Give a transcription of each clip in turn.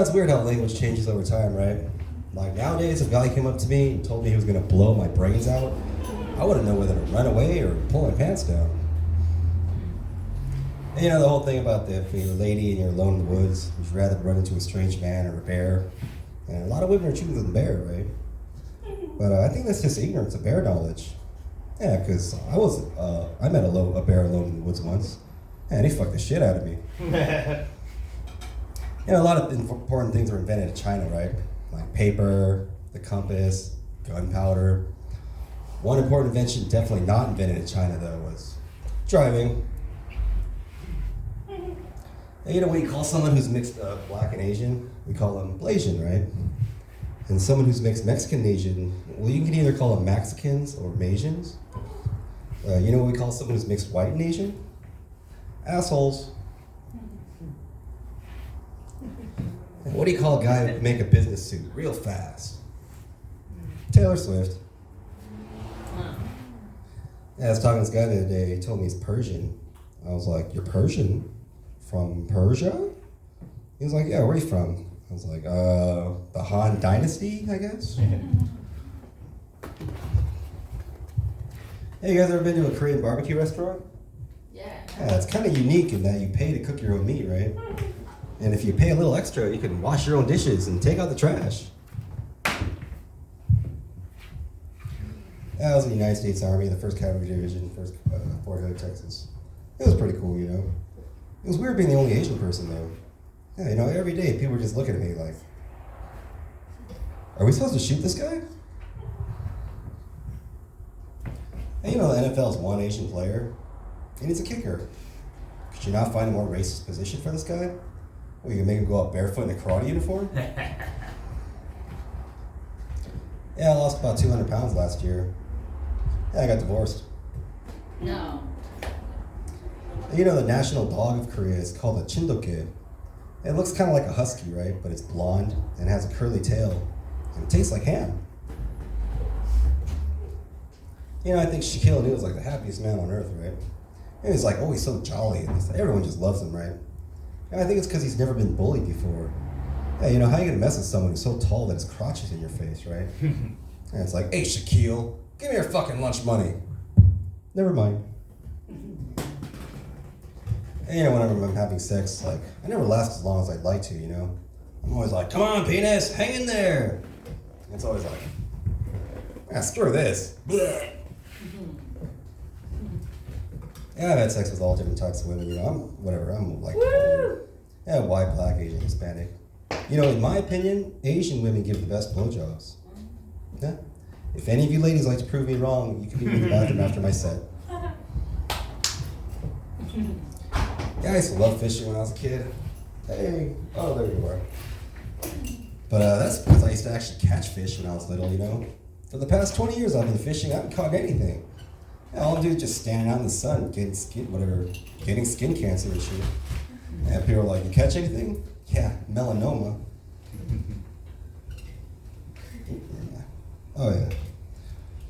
it's weird how language changes over time, right? Like nowadays, if a guy came up to me and told me he was gonna blow my brains out, I wouldn't know whether to run away or pull my pants down. And the whole thing about if you're a lady and you're alone in the woods, you'd rather run into a strange man or a bear. And a lot of women are choosing the bear, right? But I think that's just ignorance of bear knowledge. Yeah, because I met a bear alone in the woods once, and he fucked the shit out of me. A lot of important things were invented in China, right? Like paper, the compass, gunpowder. One important invention definitely not invented in China, though, was driving. And when you call someone who's mixed black and Asian, we call them Blasian, right? And someone who's mixed Mexican and Asian, well, you can either call them Mexicans or Masians. What we call someone who's mixed white and Asian? Assholes. And what do you call a guy who make a business suit real fast? Taylor Swift. I was talking to this guy the other day, he told me he's Persian. I was like, you're Persian? From Persia? He was like, yeah, where are you from? I was like, the Han Dynasty, I guess? Hey, you guys ever been to a Korean barbecue restaurant? Yeah. Yeah, it's kind of unique in that you pay to cook your own meat, right? And if you pay a little extra, you can wash your own dishes and take out the trash. I was in the United States Army, the 1st Cavalry Division, Fort Hood, Texas. It was pretty cool, It was weird being the only Asian person there. Yeah, every day people were just looking at me like, are we supposed to shoot this guy? And the NFL's one Asian player, and he's a kicker. Could you not find a more racist position for this guy? Well, you can make him go out barefoot in a karate uniform? Yeah, I lost about 200 pounds last year. Yeah, I got divorced. No. The national dog of Korea is called a chindoke. It looks kind of like a husky, right? But it's blonde and has a curly tail. And it tastes like ham. I think Shaquille O'Neal is like the happiest man on earth, right? And he's like, oh, he's so jolly. And everyone just loves him, right? And I think it's because he's never been bullied before. Yeah, how you gonna mess with someone who's so tall that his crotch is in your face, right? And it's like, hey, Shaquille, give me your fucking lunch money. Never mind. And whenever I'm having sex, like, I never last as long as I'd like to, I'm always like, come on, penis, hang in there. And it's always like, screw this. Blech. Yeah, I've had sex with all different types of women, I'm like, yeah, white, black, Asian, Hispanic. In my opinion, Asian women give the best blowjobs. Yeah. If any of you ladies like to prove me wrong, you can meet me in the bathroom after my set. Yeah, I used to love fishing when I was a kid. Hey, oh, there you are. But that's because I used to actually catch fish when I was little, For the past 20 years I've been fishing, I haven't caught anything. Yeah, all I do is just standing out in the sun, getting skin cancer and shit. And people are like, you catch anything? Yeah, melanoma. Oh yeah.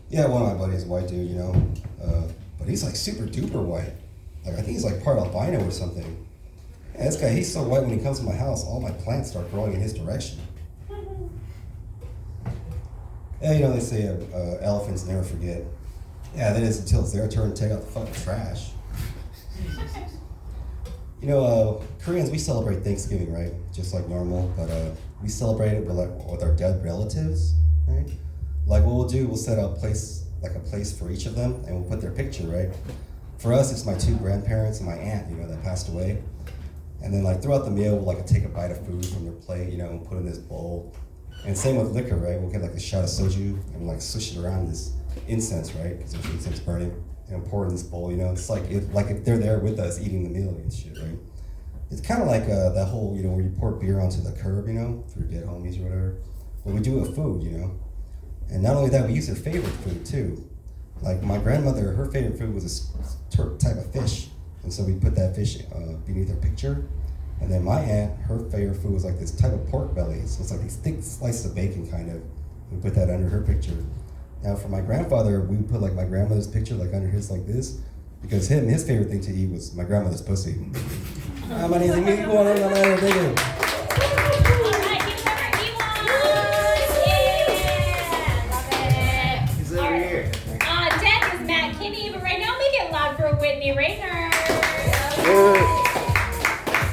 Yeah, one of my buddies is a white dude, but he's like super duper white. Like, I think he's like part albino or something. Yeah, this guy, he's so white when he comes to my house, all my plants start growing in his direction. Yeah, they say elephants never forget. Yeah, that is until it's their turn to take out the fucking trash. Koreans, we celebrate Thanksgiving, right? Just like normal, but we celebrate it with our dead relatives, right? Like what we'll do, we'll set up a place for each of them, and we'll put their picture, right? For us, it's my 2 grandparents and my aunt, that passed away. And then throughout the meal, we'll take a bite of food from their plate, and put it in this bowl. And same with liquor, right? We'll get a shot of soju and we'll swish it around this incense, right? Because there's incense burning, and pour it in this bowl, It's like if they're there with us eating the meal and shit, right? It's kind of like that whole, where you pour beer onto the curb, for your dead homies or whatever. But we do it with food, And not only that, we use their favorite food too. Like my grandmother, her favorite food was a type of fish. And so we put that fish beneath her picture. And then my aunt, her favorite food was this type of pork belly. So it's these thick slices of bacon kind of. We put that under her picture. Now for my grandfather, we put my grandmother's picture under his like this. Because his favorite thing to eat was my grandmother's pussy. My name is Whitney Rayner. Woo.